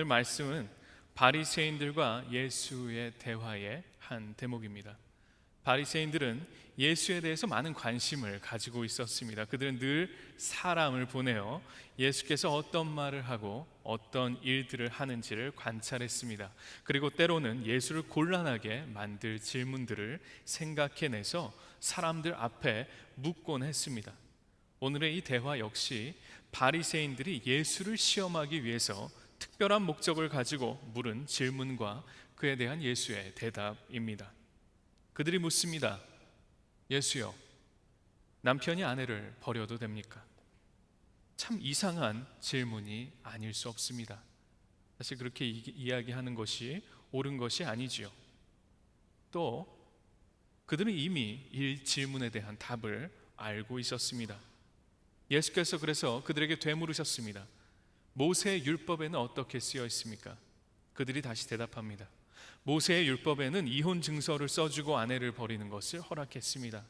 오늘 말씀은 바리새인들과 예수의 대화의 한 대목입니다. 바리새인들은 예수에 대해서 많은 관심을 가지고 있었습니다. 그들은 늘 사람을 보내어 예수께서 어떤 말을 하고 어떤 일들을 하는지를 관찰했습니다. 그리고 때로는 예수를 곤란하게 만들 질문들을 생각해내서 사람들 앞에 묻곤 했습니다. 오늘의 이 대화 역시 바리새인들이 예수를 시험하기 위해서 특별한 목적을 가지고 물은 질문과 그에 대한 예수의 대답입니다. 그들이 묻습니다. 예수여, 남편이 아내를 버려도 됩니까? 참 이상한 질문이 아닐 수 없습니다. 사실 그렇게 이야기하는 것이 옳은 것이 아니지요. 또 그들은 이미 이 질문에 대한 답을 알고 있었습니다. 예수께서 그래서 그들에게 되물으셨습니다. 모세의 율법에는 어떻게 쓰여 있습니까? 그들이 다시 대답합니다. 모세의 율법에는 이혼 증서를 써주고 아내를 버리는 것을 허락했습니다.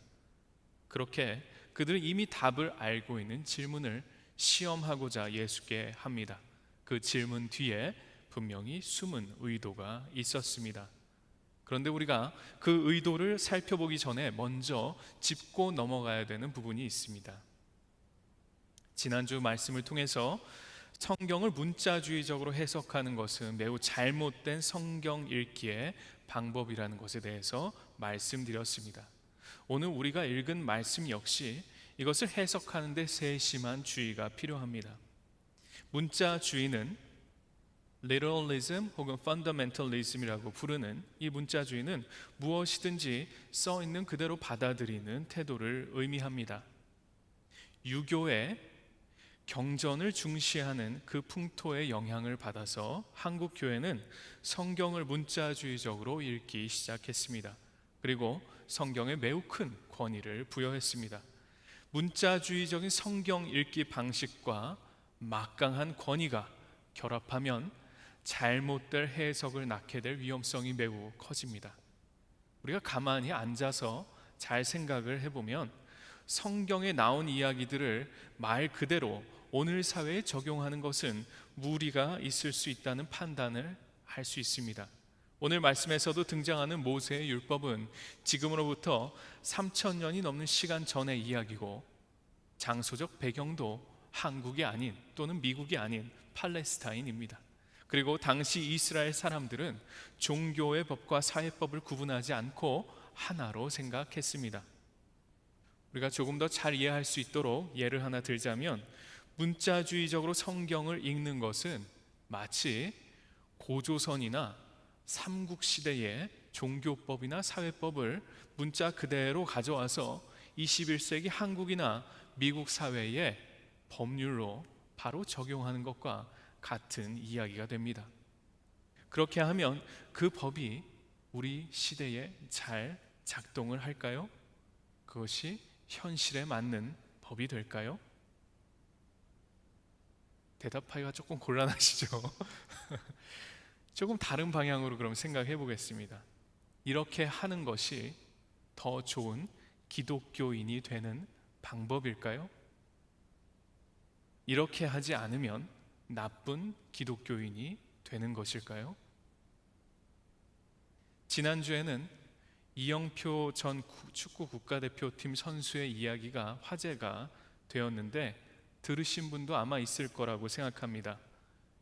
그렇게 그들은 이미 답을 알고 있는 질문을 시험하고자 예수께 합니다. 그 질문 뒤에 분명히 숨은 의도가 있었습니다. 그런데 우리가 그 의도를 살펴보기 전에 먼저 짚고 넘어가야 되는 부분이 있습니다. 지난주 말씀을 통해서 성경을 문자주의적으로 해석하는 것은 매우 잘못된 성경 읽기의 방법이라는 것에 대해서 말씀드렸습니다. 오늘 우리가 읽은 말씀 역시 이것을 해석하는 데 세심한 주의가 필요합니다. 문자주의는 literalism 혹은 fundamentalism이라고 부르는 이 문자주의는 무엇이든지 써 있는 그대로 받아들이는 태도를 의미합니다. 유교의 경전을 중시하는 그 풍토의 영향을 받아서 한국 교회는 성경을 문자주의적으로 읽기 시작했습니다. 그리고 성경에 매우 큰 권위를 부여했습니다. 문자주의적인 성경 읽기 방식과 막강한 권위가 결합하면 잘못될 해석을 낳게 될 위험성이 매우 커집니다. 우리가 가만히 앉아서 잘 생각을 해보면 성경에 나온 이야기들을 말 그대로 오늘 사회에 적용하는 것은 무리가 있을 수 있다는 판단을 할 수 있습니다. 오늘 말씀에서도 등장하는 모세의 율법은 지금으로부터 3,000년이 넘는 시간 전의 이야기고 장소적 배경도 한국이 아닌 또는 미국이 아닌 팔레스타인입니다. 그리고 당시 이스라엘 사람들은 종교의 법과 사회법을 구분하지 않고 하나로 생각했습니다. 우리가 조금 더 잘 이해할 수 있도록 예를 하나 들자면 문자주의적으로 성경을 읽는 것은 마치 고조선이나 삼국시대의 종교법이나 사회법을 문자 그대로 가져와서 21세기 한국이나 미국 사회의 법률로 바로 적용하는 것과 같은 이야기가 됩니다. 그렇게 하면 그 법이 우리 시대에 잘 작동을 할까요? 그것이 현실에 맞는 법이 될까요? 대답하기가 조금 곤란하시죠? 조금 다른 방향으로 그럼 생각해 보겠습니다. 이렇게 하는 것이 더 좋은 기독교인이 되는 방법일까요? 이렇게 하지 않으면 나쁜 기독교인이 되는 것일까요? 지난주에는 이영표 전 축구 국가대표팀 선수의 이야기가 화제가 되었는데 들으신 분도 아마 있을 거라고 생각합니다.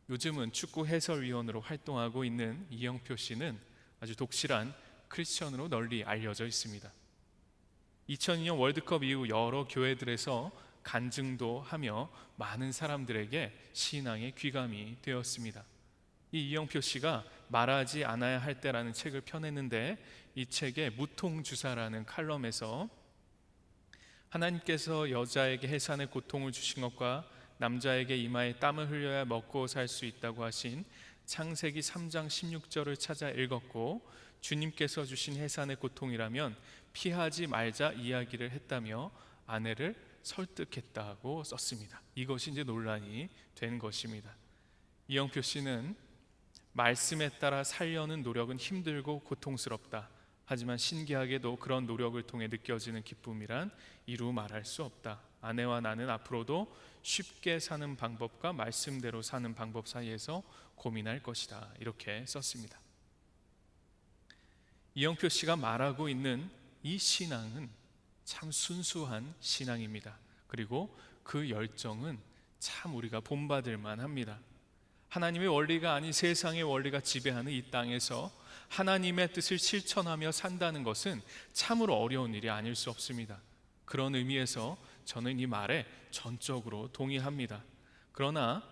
요즘은 축구 해설위원으로 활동하고 있는 이영표 씨는 아주 독실한 크리스천으로 널리 알려져 있습니다. 2002년 월드컵 이후 여러 교회들에서 간증도 하며 많은 사람들에게 신앙의 귀감이 되었습니다. 이 이영표 씨가 말하지 않아야 할 때라는 책을 펴냈는데 이 책의 무통주사라는 칼럼에서 하나님께서 여자에게 해산의 고통을 주신 것과 남자에게 이마에 땀을 흘려야 먹고 살 수 있다고 하신 창세기 3장 16절을 찾아 읽었고 주님께서 주신 해산의 고통이라면 피하지 말자 이야기를 했다며 아내를 설득했다고 썼습니다. 이것이 이제 논란이 된 것입니다. 이영표 씨는 말씀에 따라 살려는 노력은 힘들고 고통스럽다. 하지만 신기하게도 그런 노력을 통해 느껴지는 기쁨이란 이루 말할 수 없다. 아내와 나는 앞으로도 쉽게 사는 방법과 말씀대로 사는 방법 사이에서 고민할 것이다. 이렇게 썼습니다. 이영표 씨가 말하고 있는 이 신앙은 참 순수한 신앙입니다. 그리고 그 열정은 참 우리가 본받을 만합니다. 하나님의 원리가 아닌 세상의 원리가 지배하는 이 땅에서 하나님의 뜻을 실천하며 산다는 것은 참으로 어려운 일이 아닐 수 없습니다. 그런 의미에서 저는 이 말에 전적으로 동의합니다. 그러나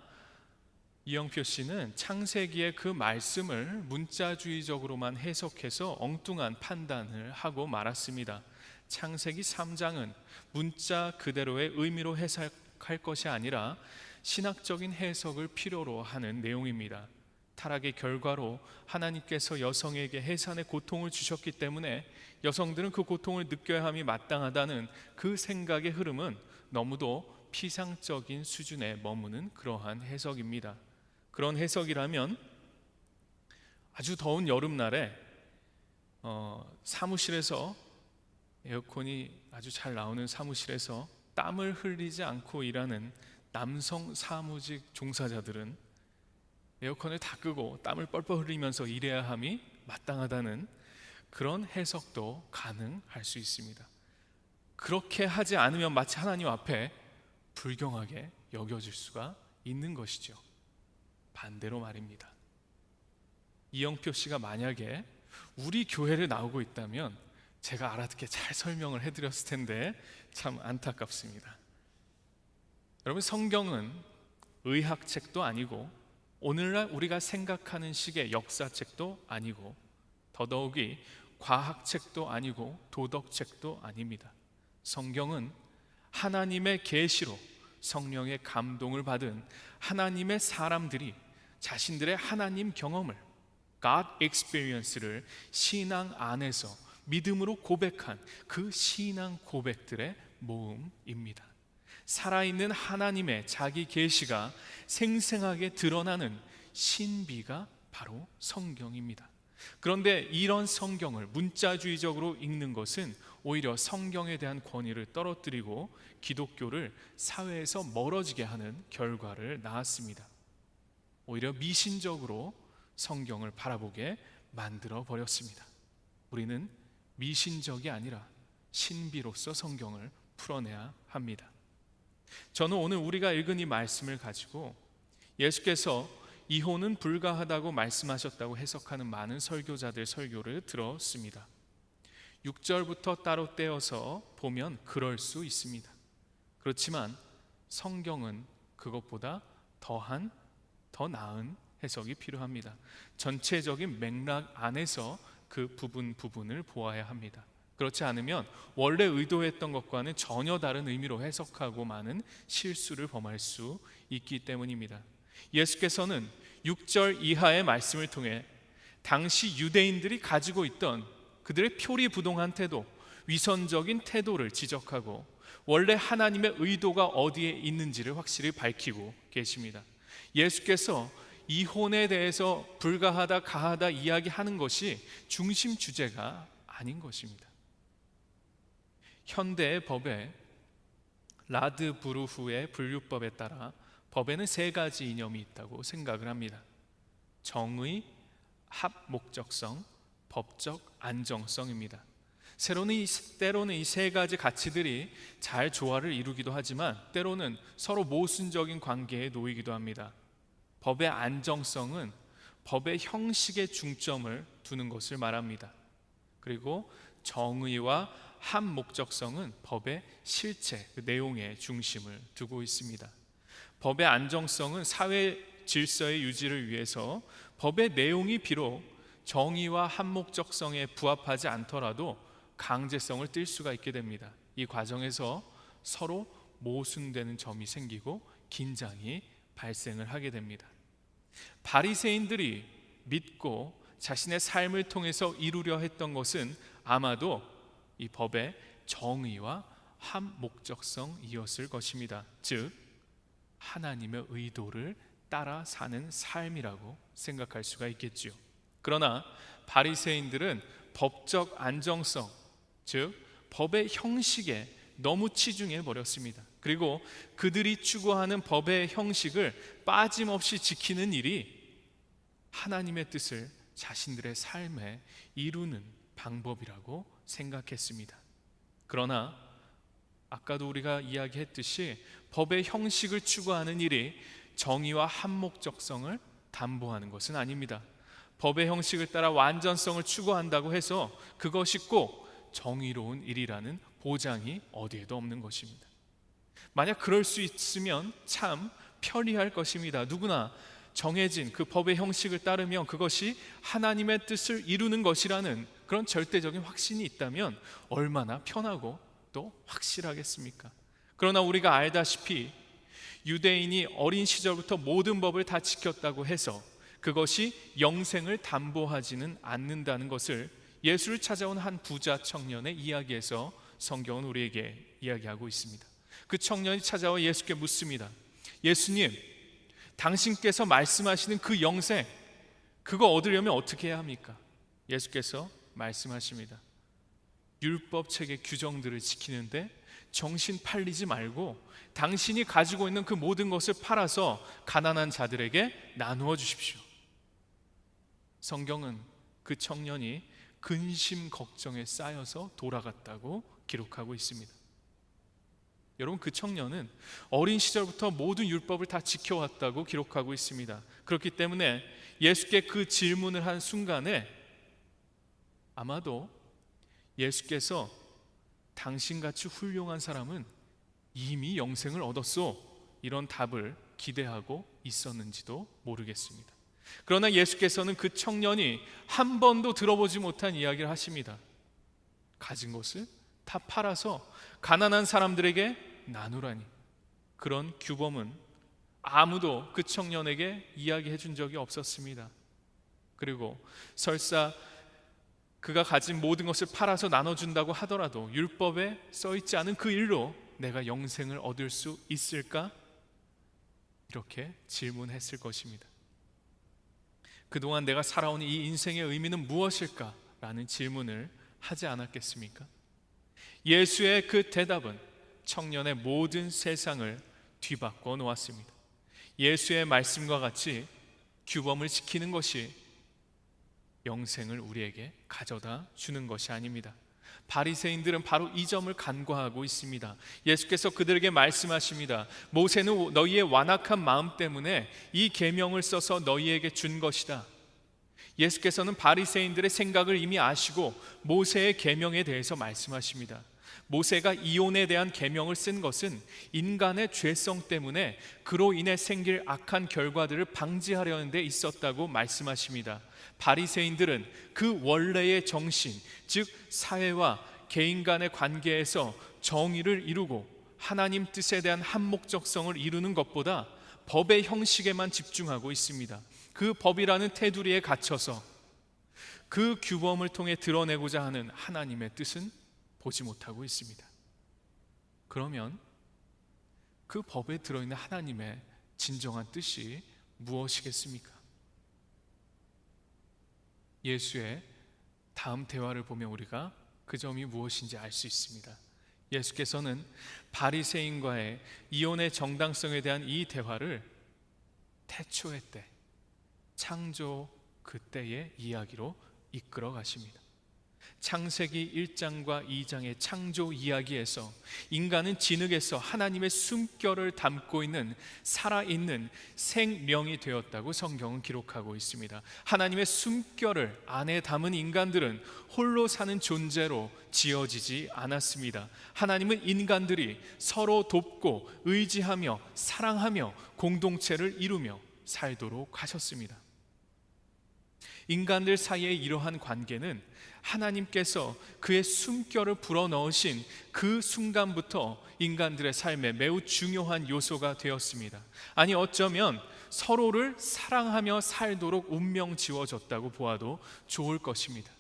이영표 씨는 창세기의 그 말씀을 문자주의적으로만 해석해서 엉뚱한 판단을 하고 말았습니다. 창세기 3장은 문자 그대로의 의미로 해석할 것이 아니라 신학적인 해석을 필요로 하는 내용입니다. 타락의 결과로 하나님께서 여성에게 해산의 고통을 주셨기 때문에 여성들은 그 고통을 느껴야 함이 마땅하다는 그 생각의 흐름은 너무도 피상적인 수준에 머무는 그러한 해석입니다. 그런 해석이라면 아주 더운 여름날에 사무실에서 에어컨이 아주 잘 나오는 사무실에서 땀을 흘리지 않고 일하는 남성 사무직 종사자들은 에어컨을 다 끄고 땀을 뻘뻘 흘리면서 일해야 함이 마땅하다는 그런 해석도 가능할 수 있습니다. 그렇게 하지 않으면 마치 하나님 앞에 불경하게 여겨질 수가 있는 것이죠. 반대로 말입니다. 이영표 씨가 만약에 우리 교회를 나오고 있다면 제가 알아듣게 잘 설명을 해드렸을 텐데 참 안타깝습니다. 여러분, 성경은 의학책도 아니고 오늘날 우리가 생각하는 식의 역사책도 아니고 더더욱이 과학책도 아니고 도덕책도 아닙니다. 성경은 하나님의 계시로 성령의 감동을 받은 하나님의 사람들이 자신들의 하나님 경험을 God experience를 신앙 안에서 믿음으로 고백한 그 신앙 고백들의 모음입니다. 살아있는 하나님의 자기 계시가 생생하게 드러나는 신비가 바로 성경입니다. 그런데 이런 성경을 문자주의적으로 읽는 것은 오히려 성경에 대한 권위를 떨어뜨리고 기독교를 사회에서 멀어지게 하는 결과를 낳았습니다. 오히려 미신적으로 성경을 바라보게 만들어 버렸습니다. 우리는 미신적이 아니라 신비로서 성경을 풀어내야 합니다. 저는 오늘 우리가 읽은 이 말씀을 가지고 예수께서 이혼은 불가하다고 말씀하셨다고 해석하는 많은 설교자들 설교를 들었습니다. 6절부터 따로 떼어서 보면 그럴 수 있습니다. 그렇지만 성경은 그것보다 더 나은 해석이 필요합니다. 전체적인 맥락 안에서 그 부분을 보아야 합니다. 그렇지 않으면 원래 의도했던 것과는 전혀 다른 의미로 해석하고 많은 실수를 범할 수 있기 때문입니다. 예수께서는 6절 이하의 말씀을 통해 당시 유대인들이 가지고 있던 그들의 표리부동한 태도, 위선적인 태도를 지적하고 원래 하나님의 의도가 어디에 있는지를 확실히 밝히고 계십니다. 예수께서 이혼에 대해서 불가하다, 가하다 이야기하는 것이 중심 주제가 아닌 것입니다. 현대의 법에 라드부르흐의 분류법에 따라 법에는 세 가지 이념이 있다고 생각을 합니다. 정의, 합목적성, 법적 안정성입니다. 때로는 이 세 가지 가치들이 잘 조화를 이루기도 하지만 때로는 서로 모순적인 관계에 놓이기도 합니다. 법의 안정성은 법의 형식에 중점을 두는 것을 말합니다. 그리고 정의와 합목적성은 법의 실체, 그 내용에 중심을 두고 있습니다. 법의 안정성은 사회 질서의 유지를 위해서 법의 내용이 비록 정의와 합목적성에 부합하지 않더라도 강제성을 띨 수가 있게 됩니다. 이 과정에서 서로 모순되는 점이 생기고 긴장이 발생을 하게 됩니다. 바리새인들이 믿고 자신의 삶을 통해서 이루려 했던 것은 아마도 이 법의 정의와 합목적성이었을 것입니다. 즉 하나님의 의도를 따라 사는 삶이라고 생각할 수가 있겠지요. 그러나 바리새인들은 법적 안정성, 즉 법의 형식에 너무 치중해 버렸습니다. 그리고 그들이 추구하는 법의 형식을 빠짐없이 지키는 일이 하나님의 뜻을 자신들의 삶에 이루는 방법이라고 생각했습니다. 그러나 아까도 우리가 이야기했듯이 법의 형식을 추구하는 일이 정의와 한목적성을 담보하는 것은 아닙니다. 법의 형식을 따라 완전성을 추구한다고 해서 그것이 꼭 정의로운 일이라는 보장이 어디에도 없는 것입니다. 만약 그럴 수 있으면 참 편리할 것입니다. 누구나 정해진 그 법의 형식을 따르면 그것이 하나님의 뜻을 이루는 것이라는 그런 절대적인 확신이 있다면 얼마나 편하고 또 확실하겠습니까? 그러나 우리가 알다시피 유대인이 어린 시절부터 모든 법을 다 지켰다고 해서 그것이 영생을 담보하지는 않는다는 것을 예수를 찾아온 한 부자 청년의 이야기에서 성경은 우리에게 이야기하고 있습니다. 그 청년이 찾아와 예수께 묻습니다. 예수님, 당신께서 말씀하시는 그 영생, 그거 얻으려면 어떻게 해야 합니까? 예수께서 말씀하십니다. 율법책의 규정들을 지키는데 정신 팔리지 말고 당신이 가지고 있는 그 모든 것을 팔아서 가난한 자들에게 나누어 주십시오. 성경은 그 청년이 근심 걱정에 쌓여서 돌아갔다고 기록하고 있습니다. 여러분, 그 청년은 어린 시절부터 모든 율법을 다 지켜왔다고 기록하고 있습니다. 그렇기 때문에 예수께 그 질문을 한 순간에 아마도 예수께서 당신같이 훌륭한 사람은 이미 영생을 얻었소, 이런 답을 기대하고 있었는지도 모르겠습니다. 그러나 예수께서는 그 청년이 한 번도 들어보지 못한 이야기를 하십니다. 가진 것을 다 팔아서 가난한 사람들에게 나누라니. 그런 규범은 아무도 그 청년에게 이야기해 준 적이 없었습니다. 그리고 설사 그가 가진 모든 것을 팔아서 나눠준다고 하더라도 율법에 써있지 않은 그 일로 내가 영생을 얻을 수 있을까? 이렇게 질문했을 것입니다. 그동안 내가 살아온 이 인생의 의미는 무엇일까? 라는 질문을 하지 않았겠습니까? 예수의 그 대답은 청년의 모든 세상을 뒤바꿔 놓았습니다. 예수의 말씀과 같이 규범을 지키는 것이 영생을 우리에게 가져다 주는 것이 아닙니다. 바리새인들은 바로 이 점을 간과하고 있습니다. 예수께서 그들에게 말씀하십니다. 모세는 너희의 완악한 마음 때문에 이 계명을 써서 너희에게 준 것이다. 예수께서는 바리새인들의 생각을 이미 아시고 모세의 계명에 대해서 말씀하십니다. 모세가 이혼에 대한 계명을 쓴 것은 인간의 죄성 때문에 그로 인해 생길 악한 결과들을 방지하려는 데 있었다고 말씀하십니다. 바리새인들은 그 원래의 정신, 즉 사회와 개인 간의 관계에서 정의를 이루고 하나님 뜻에 대한 한목적성을 이루는 것보다 법의 형식에만 집중하고 있습니다. 그 법이라는 테두리에 갇혀서 그 규범을 통해 드러내고자 하는 하나님의 뜻은 보지 못하고 있습니다. 그러면 그 법에 들어있는 하나님의 진정한 뜻이 무엇이겠습니까? 예수의 다음 대화를 보면 우리가 그 점이 무엇인지 알 수 있습니다. 예수께서는 바리새인과의 이혼의 정당성에 대한 이 대화를 태초의 때, 창조 그때의 이야기로 이끌어 가십니다. 창세기 1장과 2장의 창조 이야기에서 인간은 진흙에서 하나님의 숨결을 담고 있는 살아있는 생명이 되었다고 성경은 기록하고 있습니다. 하나님의 숨결을 안에 담은 인간들은 홀로 사는 존재로 지어지지 않았습니다. 하나님은 인간들이 서로 돕고 의지하며 사랑하며 공동체를 이루며 살도록 하셨습니다. 인간들 사이의 이러한 관계는 하나님께서 그의 숨결을 불어넣으신 그 순간부터 인간들의 삶에 매우 중요한 요소가 되었습니다. 아니, 어쩌면 서로를 사랑하며 살도록 운명 지어졌다고 보아도 좋을 것입니다.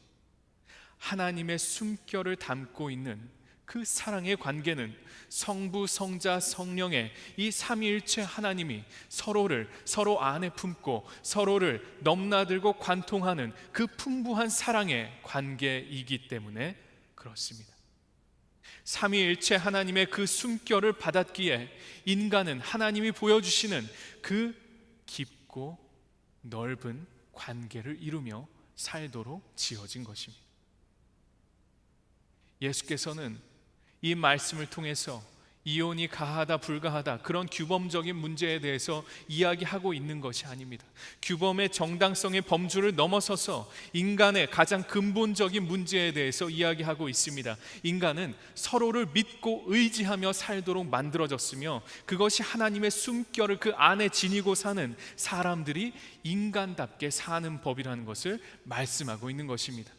하나님의 숨결을 담고 있는 그 사랑의 관계는 성부, 성자, 성령의 이 삼위일체 하나님이 서로를 서로 안에 품고 서로를 넘나들고 관통하는 그 풍부한 사랑의 관계이기 때문에 그렇습니다. 삼위일체 하나님의 그 숨결을 받았기에 인간은 하나님이 보여주시는 그 깊고 넓은 관계를 이루며 살도록 지어진 것입니다. 예수께서는 이 말씀을 통해서 이혼이 가하다 불가하다 그런 규범적인 문제에 대해서 이야기하고 있는 것이 아닙니다. 규범의 정당성의 범주를 넘어서서 인간의 가장 근본적인 문제에 대해서 이야기하고 있습니다. 인간은 서로를 믿고 의지하며 살도록 만들어졌으며 그것이 하나님의 숨결을 그 안에 지니고 사는 사람들이 인간답게 사는 법이라는 것을 말씀하고 있는 것입니다.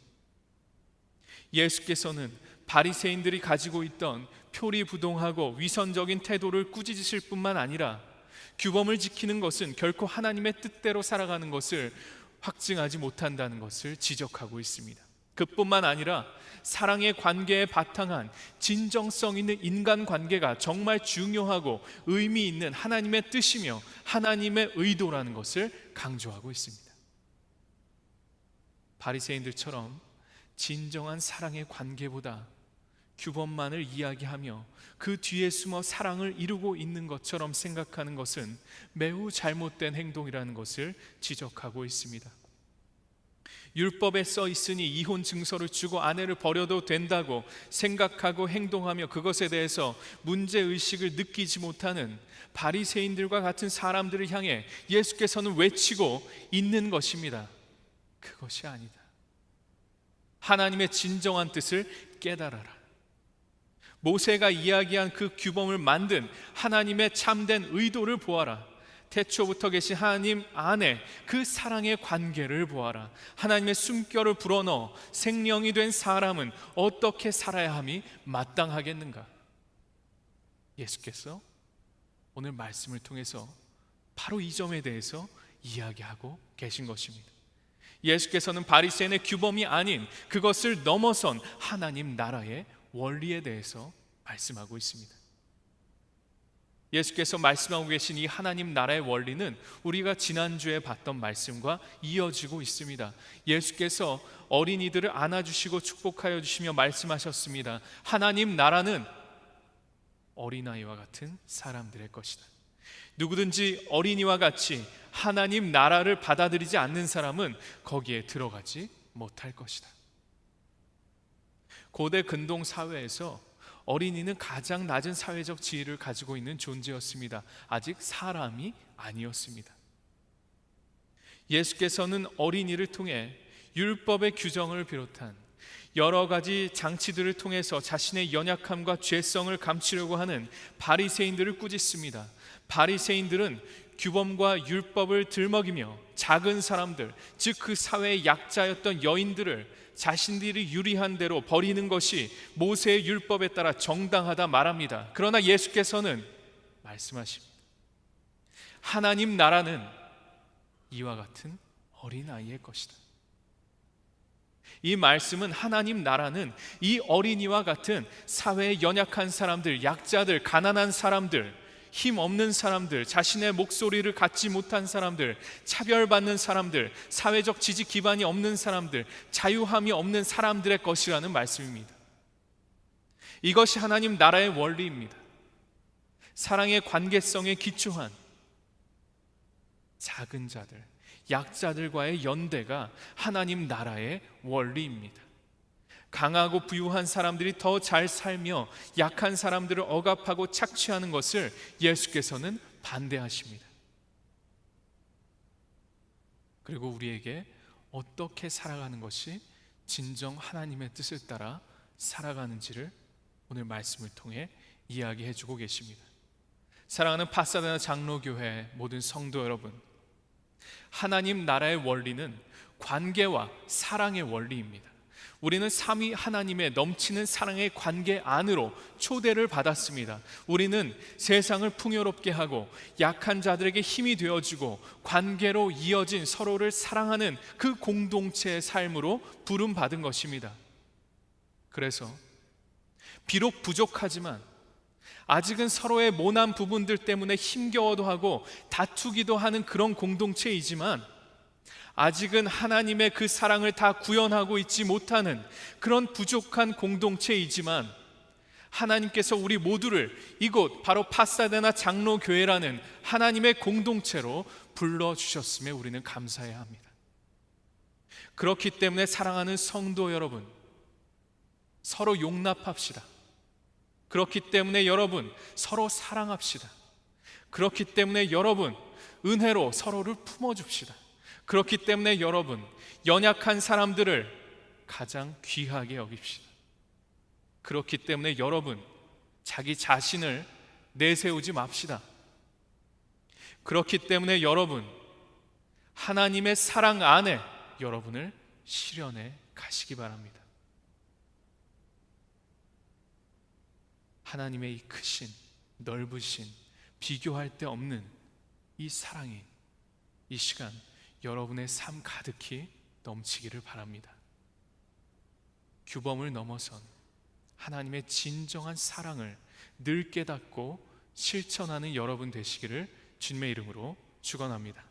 예수께서는 바리새인들이 가지고 있던 표리부동하고 위선적인 태도를 꾸짖으실 뿐만 아니라 규범을 지키는 것은 결코 하나님의 뜻대로 살아가는 것을 확증하지 못한다는 것을 지적하고 있습니다. 그뿐만 아니라 사랑의 관계에 바탕한 진정성 있는 인간관계가 정말 중요하고 의미 있는 하나님의 뜻이며 하나님의 의도라는 것을 강조하고 있습니다. 바리새인들처럼 진정한 사랑의 관계보다 규범만을 이야기하며 그 뒤에 숨어 사랑을 이루고 있는 것처럼 생각하는 것은 매우 잘못된 행동이라는 것을 지적하고 있습니다. 율법에 써 있으니 이혼 증서를 주고 아내를 버려도 된다고 생각하고 행동하며 그것에 대해서 문제의식을 느끼지 못하는 바리새인들과 같은 사람들을 향해 예수께서는 외치고 있는 것입니다. 그것이 아니다. 하나님의 진정한 뜻을 깨달아라. 모세가 이야기한 그 규범을 만든 하나님의 참된 의도를 보아라. 태초부터 계신 하나님 안에 그 사랑의 관계를 보아라. 하나님의 숨결을 불어넣어 생명이 된 사람은 어떻게 살아야 함이 마땅하겠는가? 예수께서 오늘 말씀을 통해서 바로 이 점에 대해서 이야기하고 계신 것입니다. 예수께서는 바리새인의 규범이 아닌 그것을 넘어선 하나님 나라의 원리에 대해서 말씀하고 있습니다. 예수께서 말씀하고 계신 이 하나님 나라의 원리는 우리가 지난주에 봤던 말씀과 이어지고 있습니다. 예수께서 어린이들을 안아주시고 축복하여 주시며 말씀하셨습니다. 하나님 나라는 어린아이와 같은 사람들의 것이다. 누구든지 어린이와 같이 하나님 나라를 받아들이지 않는 사람은 거기에 들어가지 못할 것이다. 고대 근동 사회에서 어린이는 가장 낮은 사회적 지위를 가지고 있는 존재였습니다. 아직 사람이 아니었습니다. 예수께서는 어린이를 통해 율법의 규정을 비롯한 여러 가지 장치들을 통해서 자신의 연약함과 죄성을 감추려고 하는 바리새인들을 꾸짖습니다. 바리새인들은 규범과 율법을 들먹이며 작은 사람들, 즉 그 사회의 약자였던 여인들을 자신들이 유리한 대로 버리는 것이 모세의 율법에 따라 정당하다 말합니다. 그러나 예수께서는 말씀하십니다. 하나님 나라는 이와 같은 어린아이의 것이다. 이 말씀은 하나님 나라는 이 어린이와 같은 사회의 연약한 사람들, 약자들, 가난한 사람들, 힘 없는 사람들, 자신의 목소리를 갖지 못한 사람들, 차별받는 사람들, 사회적 지지 기반이 없는 사람들, 자유함이 없는 사람들의 것이라는 말씀입니다. 이것이 하나님 나라의 원리입니다. 사랑의 관계성에 기초한 작은 자들, 약자들과의 연대가 하나님 나라의 원리입니다. 강하고 부유한 사람들이 더 잘 살며 약한 사람들을 억압하고 착취하는 것을 예수께서는 반대하십니다. 그리고 우리에게 어떻게 살아가는 것이 진정 하나님의 뜻을 따라 살아가는지를 오늘 말씀을 통해 이야기해 주고 계십니다. 사랑하는 파사데나 장로교회 모든 성도 여러분, 하나님 나라의 원리는 관계와 사랑의 원리입니다. 우리는 삼위 하나님의 넘치는 사랑의 관계 안으로 초대를 받았습니다. 우리는 세상을 풍요롭게 하고 약한 자들에게 힘이 되어주고 관계로 이어진 서로를 사랑하는 그 공동체의 삶으로 부름받은 것입니다. 그래서 비록 부족하지만 아직은 서로의 모난 부분들 때문에 힘겨워도 하고 다투기도 하는 그런 공동체이지만 아직은 하나님의 그 사랑을 다 구현하고 있지 못하는 그런 부족한 공동체이지만 하나님께서 우리 모두를 이곳 바로 파사데나 장로교회라는 하나님의 공동체로 불러주셨음에 우리는 감사해야 합니다. 그렇기 때문에 사랑하는 성도 여러분, 서로 용납합시다. 그렇기 때문에 여러분, 서로 사랑합시다. 그렇기 때문에 여러분, 은혜로 서로를 품어줍시다. 그렇기 때문에 여러분, 연약한 사람들을 가장 귀하게 여깁시다. 그렇기 때문에 여러분, 자기 자신을 내세우지 맙시다. 그렇기 때문에 여러분, 하나님의 사랑 안에 여러분을 실현해 가시기 바랍니다. 하나님의 이 크신, 넓으신, 비교할 데 없는 이 사랑이 이 시간 여러분의 삶 가득히 넘치기를 바랍니다. 규범을 넘어선 하나님의 진정한 사랑을 늘 깨닫고 실천하는 여러분 되시기를 주님의 이름으로 축원합니다.